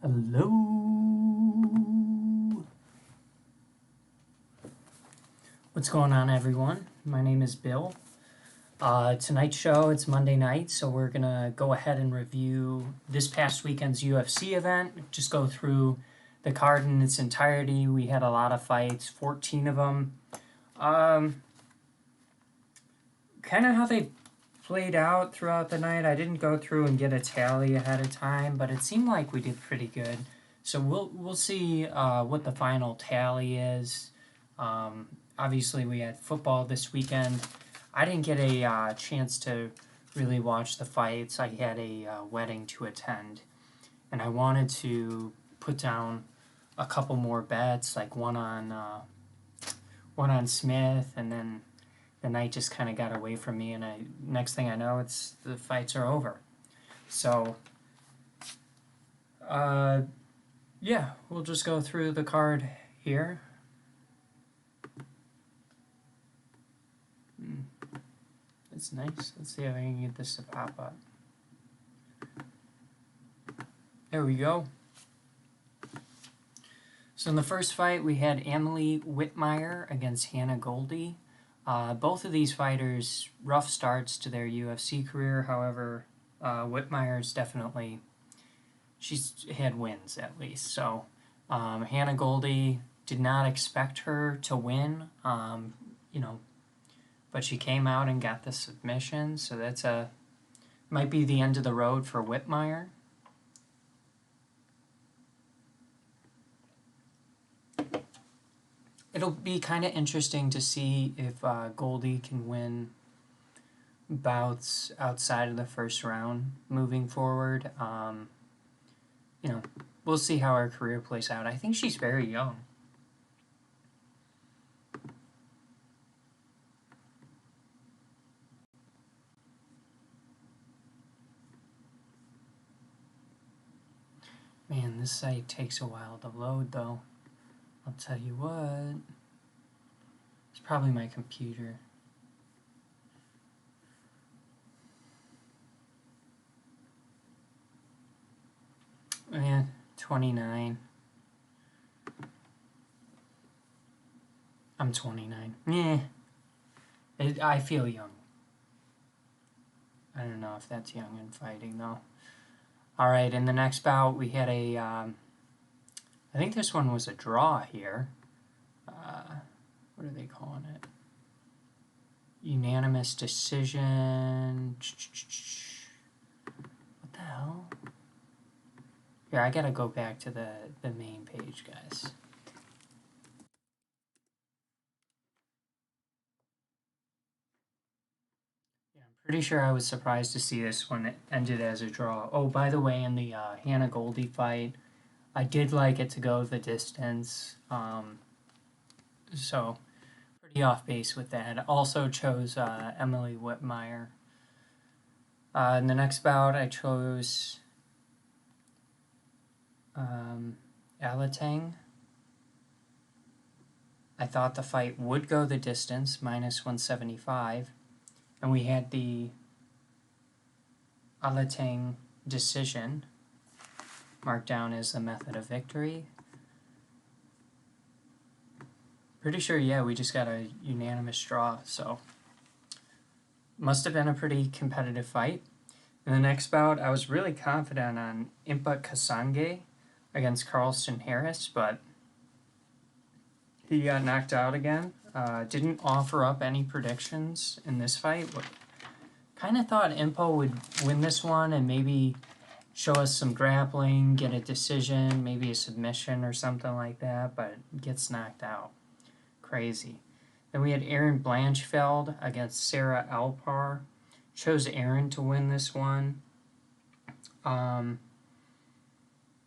Hello. What's going on, everyone? My name is Bill. Tonight's show, it's Monday night, so we're going to go ahead and review this past weekend's UFC event. Just go through the card in its entirety. We had a lot of fights, 14 of them. Kind of how they played out throughout the night. I didn't go through and get a tally ahead of time, but it seemed like we did pretty good. So we'll see what the final tally is. Obviously, we had football this weekend. I didn't get a chance to really watch the fights. I had a wedding to attend, and I wanted to put down a couple more bets, like one on Smith, and then the night just kind of got away from me, and next thing I know, the fights are over. So, yeah, we'll just go through the card here. It's nice. Let's see if I can get this to pop up. There we go. So in the first fight, we had Emily Whitmire against Hannah Goldie. Both of these fighters, rough starts to their UFC career. However, Whitmire's definitely, she's had wins at least. So Hannah Goldie, did not expect her to win, but she came out and got the submission. So that's might be the end of the road for Whitmire. It'll be kind of interesting to see if Goldie can win bouts outside of the first round moving forward. We'll see how her career plays out. I think she's very young. Man, this site takes a while to load, though. I'll tell you what. It's probably my computer. Man, 29. I'm 29. Yeah. I feel young. I don't know if that's young in fighting, though. Alright, in the next bout, we had I think this one was a draw here. What are they calling it? Unanimous decision. What the hell? Here, I gotta go back to the main page, guys. Yeah, I'm pretty sure I was surprised to see this one. It ended as a draw. Oh, by the way, in the Hannah Goldie fight, I did like it to go the distance. So pretty off base with that. Also chose Emily Whitmire. In the next bout, I chose Alatang. I thought the fight would go the distance, -175. And we had the Alatang decision marked down as the method of victory. Pretty sure, yeah, we just got a unanimous draw, so must have been a pretty competitive fight. In the next bout, I was really confident on Impa Kasange against Carlston Harris, but he got knocked out again. Didn't offer up any predictions in this fight. Kind of thought Impa would win this one and maybe show us some grappling, get a decision, maybe a submission or something like that, but gets knocked out. Crazy. Then we had Erin Blanchfeld against Sarah Alpar. Chose Erin to win this one.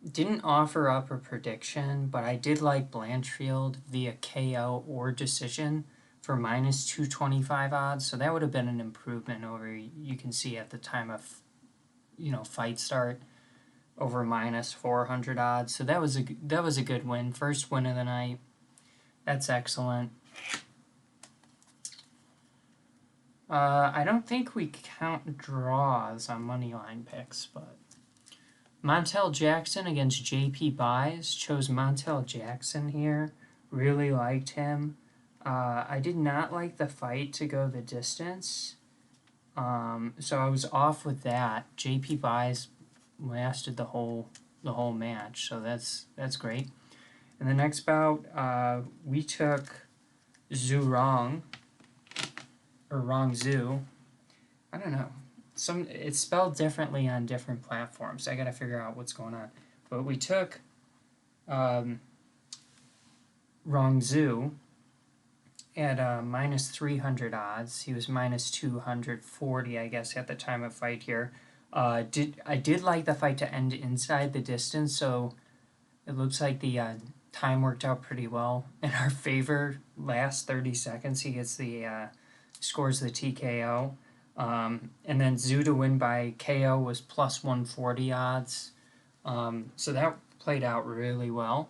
Didn't offer up a prediction, but I did like Blanchfield via KO or decision for -225 odds, so that would have been an improvement over, you can see at the time of fight start, over -400 odds. So that was a good win. First win of the night. That's excellent. I don't think we count draws on moneyline picks, but Montel Jackson against JP Buys. Chose Montel Jackson here. Really liked him. I did not like the fight to go the distance. So I was off with that. JP Buys lasted the whole match, so that's great. In the next bout, we took Zhu Rong, or Rong Zhu. I don't know. It's spelled differently on different platforms. I gotta figure out what's going on. But we took Rong Zhu at minus 300 odds. He was minus 240, I guess, at the time of fight here. I did like the fight to end inside the distance, so it looks like the time worked out pretty well in our favor. Last 30 seconds, he gets the scores the TKO. And then Zhu to win by KO was plus 140 odds. So that played out really well.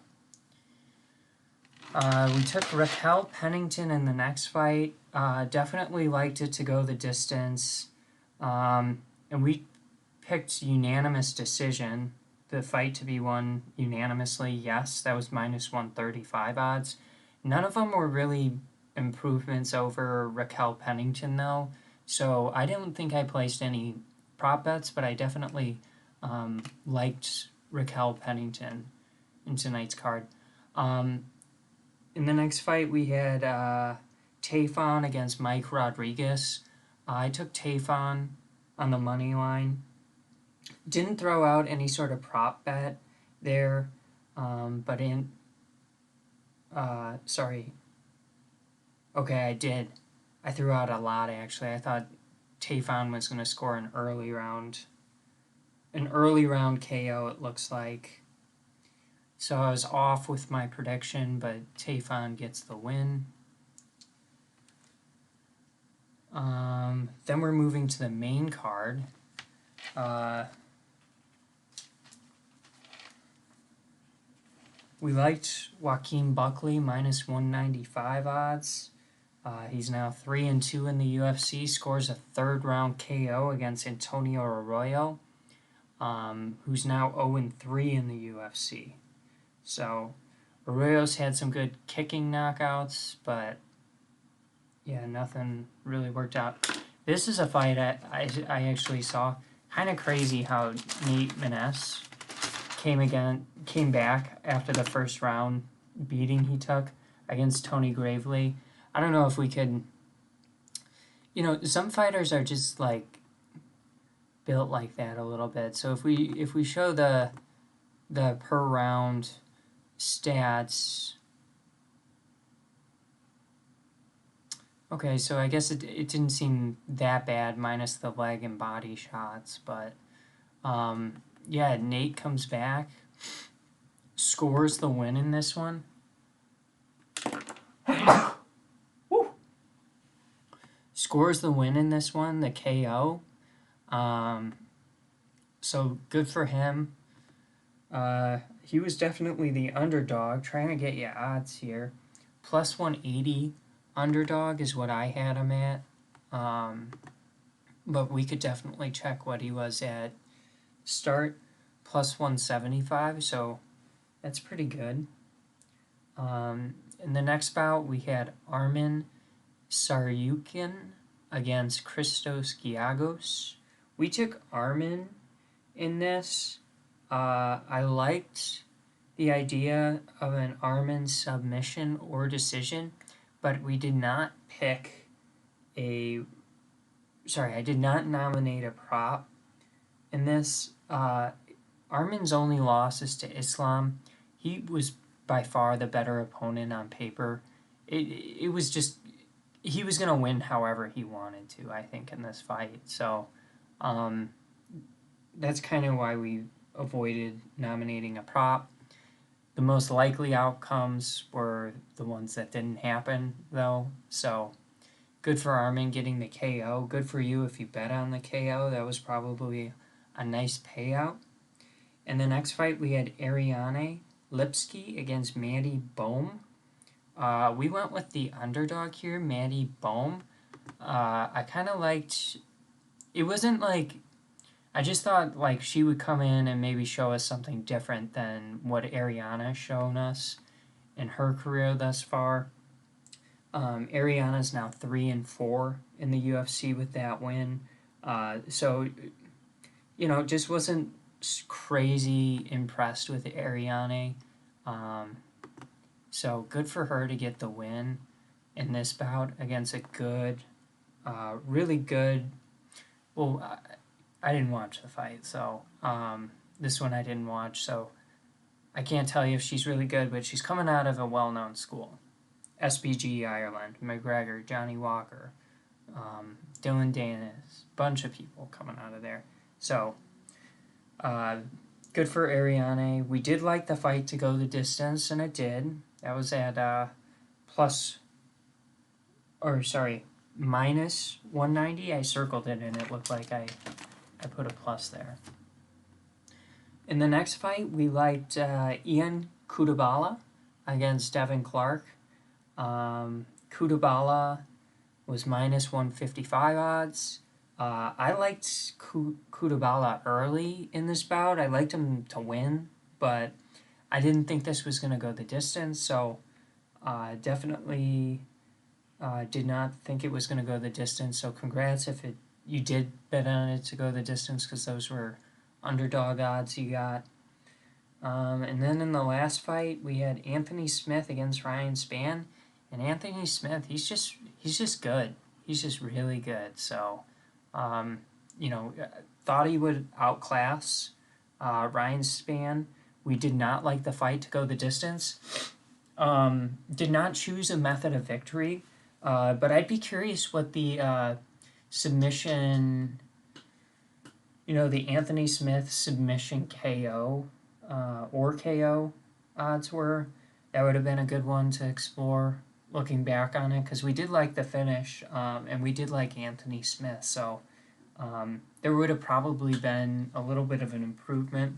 We took Rapel Pennington in the next fight. Definitely liked it to go the distance. And we picked unanimous decision. The fight to be won unanimously, yes. That was minus 135 odds. None of them were really improvements over Raquel Pennington, though. So I don't think I placed any prop bets, but I definitely liked Raquel Pennington in tonight's card. In the next fight, we had Tafon against Mike Rodriguez. I took Tafon on the money line. Didn't throw out any sort of prop bet there, but sorry. Okay, I did. I threw out a lot, actually. I thought Tafon was going to score an early round KO, it looks like. So I was off with my prediction, but Tafon gets the win. Then we're moving to the main card. We liked Joaquin Buckley, minus 195 odds. He's now 3-2 in the UFC, scores a third-round KO against Antonio Arroyo, who's now 0-3 in the UFC. So Arroyo's had some good kicking knockouts, but yeah, nothing really worked out. This is a fight I actually saw. Kind of crazy how Nate Maness came back after the first round beating he took against Tony Gravely. I don't know if we could, some fighters are just like built like that a little bit. So if we show the per round stats, okay, so I guess it didn't seem that bad minus the leg and body shots, but yeah, Nate comes back, scores the win in this one. Scores the win in this one, the KO. So good for him. He was definitely the underdog. Trying to get you odds here. Plus 180 underdog is what I had him at. But we could definitely check what he was at start. Plus 175, so that's pretty good. In the next bout, we had Armin Saryukin against Christos Giagos. We took Armin in this. I liked the idea of an Armin submission or decision, but we did not pick I did not nominate a prop in this. Armin's only loss is to Islam. He was by far the better opponent on paper. It was just, he was going to win however he wanted to, I think, in this fight. So that's kind of why we avoided nominating a prop. The most likely outcomes were the ones that didn't happen, though. So good for Armin getting the KO. Good for you if you bet on the KO. That was probably a nice payout. In the next fight, we had Ariana Lipsky against Maddie Bowm. We went with the underdog here, Maddie Bowm. I kind of liked... It wasn't like... I just thought like she would come in and maybe show us something different than what Ariana's shown us in her career thus far. Ariana's now 3-4 in the UFC with that win. So, just wasn't crazy impressed with Ariana. So good for her to get the win in this bout against a good, really good. Well, I didn't watch the fight, so this one I didn't watch, so I can't tell you if she's really good, but she's coming out of a well-known school. SBG Ireland, McGregor, Johnny Walker, Dylan Danis, bunch of people coming out of there. So, good for Ariana. We did like the fight to go the distance, and it did. That was at minus 190. I circled it, and it looked like I put a plus there. In the next fight, we liked Ian Kudabala against Devin Clark. Kudabala was minus 155 odds. I liked Kudabala early in this bout. I liked him to win, but I didn't think this was going to go the distance, so definitely did not think it was going to go the distance. So congrats if you did bet on it to go the distance, because those were underdog odds you got. And then in the last fight, we had Anthony Smith against Ryan Spann. And Anthony Smith, he's just good. He's just really good. So, thought he would outclass Ryan Spann. We did not like the fight to go the distance. Did not choose a method of victory. But I'd be curious what the submission, the Anthony Smith submission KO or KO odds were. That would have been a good one to explore looking back on it, because we did like the finish, and we did like Anthony Smith, so there would have probably been a little bit of an improvement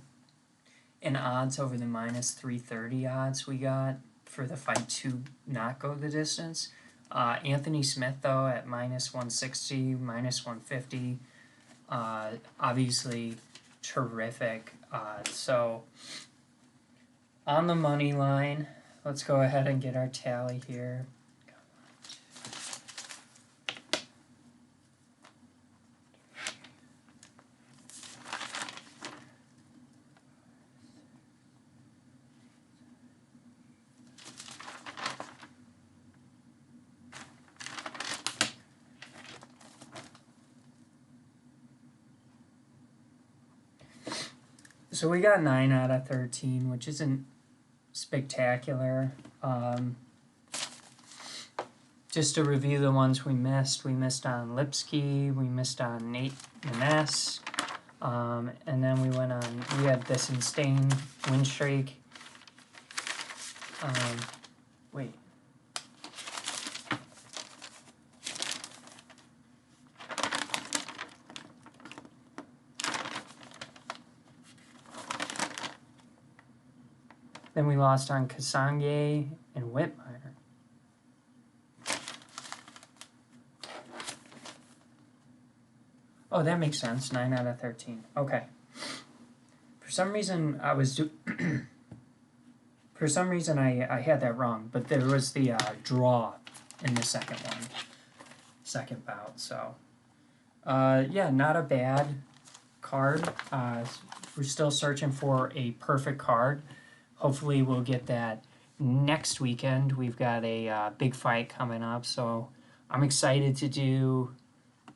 in odds over the minus 330 odds we got for the fight to not go the distance. Anthony Smith, though, at minus 160, minus 150, obviously terrific odds. So on the money line, let's go ahead and get our tally here. So we got 9 out of 13, which isn't spectacular. Just to review the ones we missed on Lipsky, we missed on Nate Maness, and then we had this insane win streak. Wait. Then we lost on Kasange and Whitmire. Oh, that makes sense. 9 out of 13. Okay. For some reason, I had that wrong, but there was the draw in the second bout. So, yeah, not a bad card. We're still searching for a perfect card. Hopefully we'll get that next weekend. We've got a big fight coming up, so I'm excited to do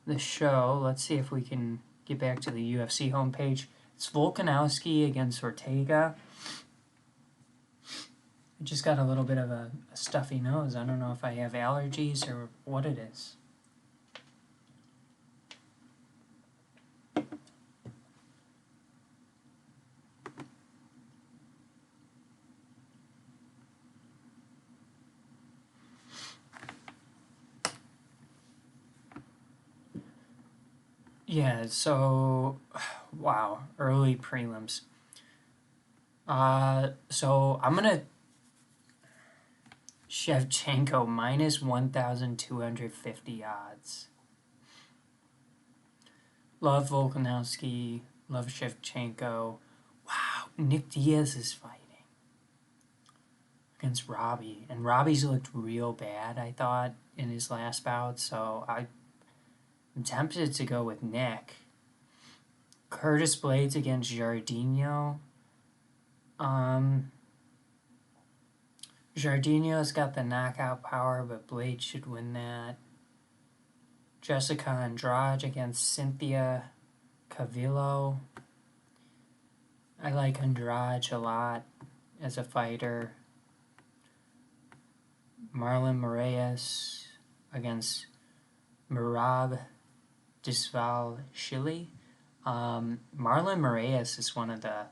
the show. Let's see if we can get back to the UFC homepage. It's Volkanowski against Ortega. I just got a little bit of a stuffy nose. I don't know if I have allergies or what it is. Yeah, so, wow, early prelims. So I'm going to Shevchenko minus 1,250 odds. Love Volkanowski. Love Shevchenko. Wow, Nick Diaz is fighting against Robbie. And Robbie's looked real bad, I thought, in his last bout. So I'm tempted to go with Nick. Curtis Blades against Jardinho. Jardinho's got the knockout power, but Blades should win that. Jessica Andrade against Cynthia Cavillo. I like Andrade a lot as a fighter. Marlon Moraes against Merab Disvalishvili. Marlon Moraes is one of the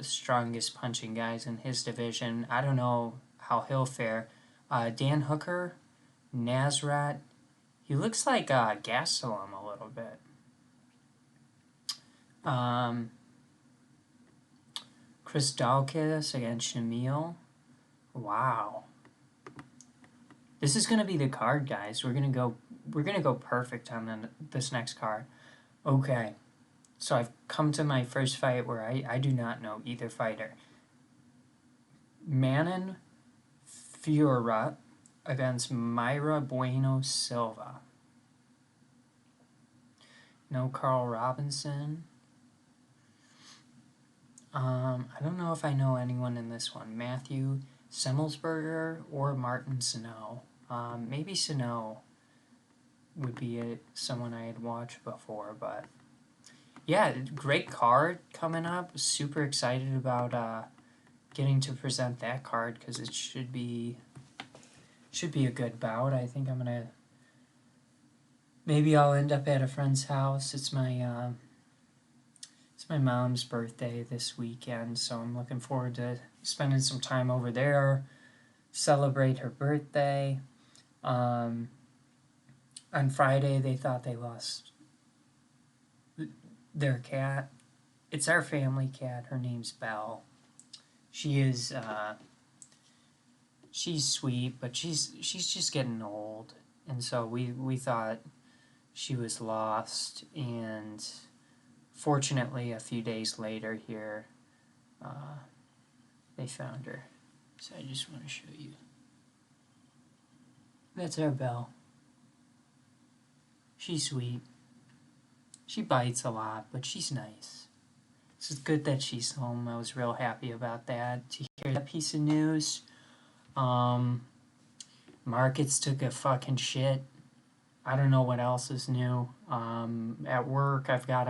strongest punching guys in his division. I don't know how he'll fare. Dan Hooker, Nasrat. He looks like Gastelum a little bit. Chris Dalkis against Shamil. Wow. This is gonna be the card, guys. We're gonna go perfect on this next card. Okay. So I've come to my first fight where I do not know either fighter. Manon Fiora against Mayra Bueno Silva. No Carl Robinson. I don't know if I know anyone in this one. Matthew Semmelsberger or Martin Sano. Maybe Sano would be someone I had watched before, but yeah, great card coming up. Super excited about getting to present that card because it should be a good bout. I think I'm gonna. Maybe I'll end up at a friend's house. It's my mom's birthday this weekend, so I'm looking forward to spending some time over there, celebrate her birthday. On Friday, they thought they lost their cat. It's our family cat. Her name's Belle. She is, she's sweet, but she's just getting old. And so we thought she was lost, and fortunately, a few days later here, they found her. So I just want to show you. That's our Belle. She's sweet. She bites a lot, but she's nice. It's good that she's home. I was real happy about that. To hear that piece of news. Markets took a fucking shit. I don't know what else is new. At work, I've got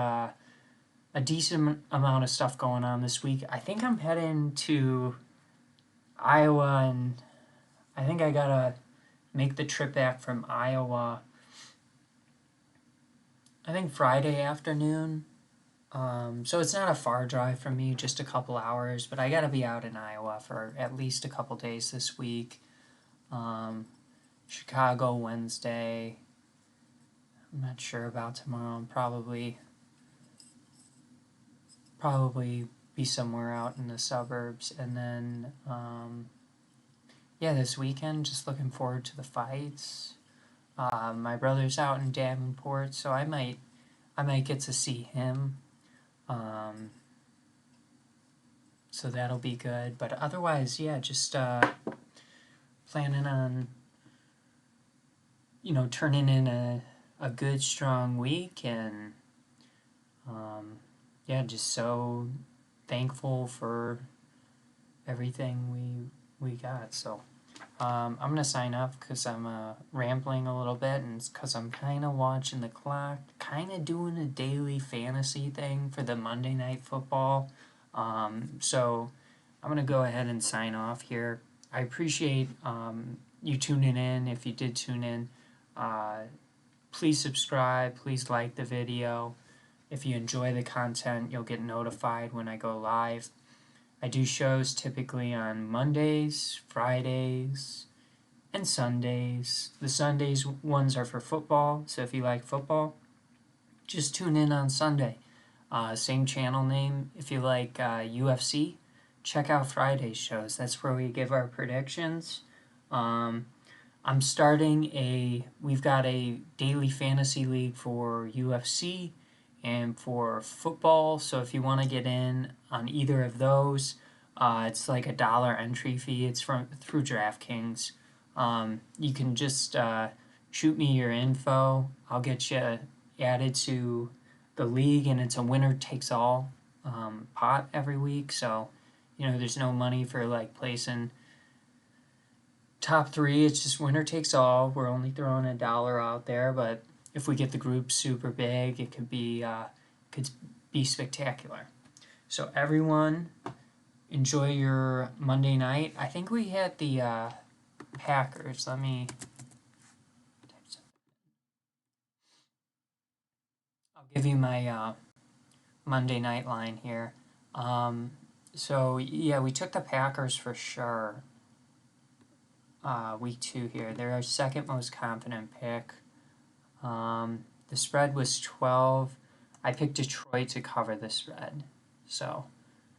a decent amount of stuff going on this week. I think I'm heading to Iowa, and I think I gotta make the trip back from Iowa. I think Friday afternoon. So it's not a far drive from me, just a couple hours, but I gotta be out in Iowa for at least a couple days this week. Chicago Wednesday. I'm not sure about tomorrow. Probably be somewhere out in the suburbs, and then yeah, this weekend just looking forward to the fights. My brother's out in Davenport, so I might get to see him. So that'll be good. But otherwise, yeah, just planning on turning in a good strong week, and yeah, just so thankful for everything we got. So I'm gonna sign off because I'm rambling a little bit, and it's because I'm kind of watching the clock, kind of doing a daily fantasy thing for the Monday Night Football. So I'm gonna go ahead and sign off here. I appreciate you tuning in. If you did tune in, please subscribe, please like the video. If you enjoy the content, you'll get notified when I go live. I do shows typically on Mondays, Fridays, and Sundays. The Sundays ones are for football, so if you like football, just tune in on Sunday. Same channel name. If you like UFC, check out Friday's shows. That's where we give our predictions. We've got a daily fantasy league for UFC and for football. So if you want to get in on either of those, it's like $1 entry fee. It's through DraftKings. You can just shoot me your info. I'll get you added to the league, and it's a winner takes all pot every week. So there's no money for like placing top three. It's just winner takes all. We're only throwing $1 out there, but if we get the group super big, it could be spectacular. So everyone, enjoy your Monday night. I think we had the Packers. Let me. I'll give you my Monday night line here. So yeah, we took the Packers for sure. Week 2 here. They're our second most confident pick. The spread was 12. I picked Detroit to cover the spread. So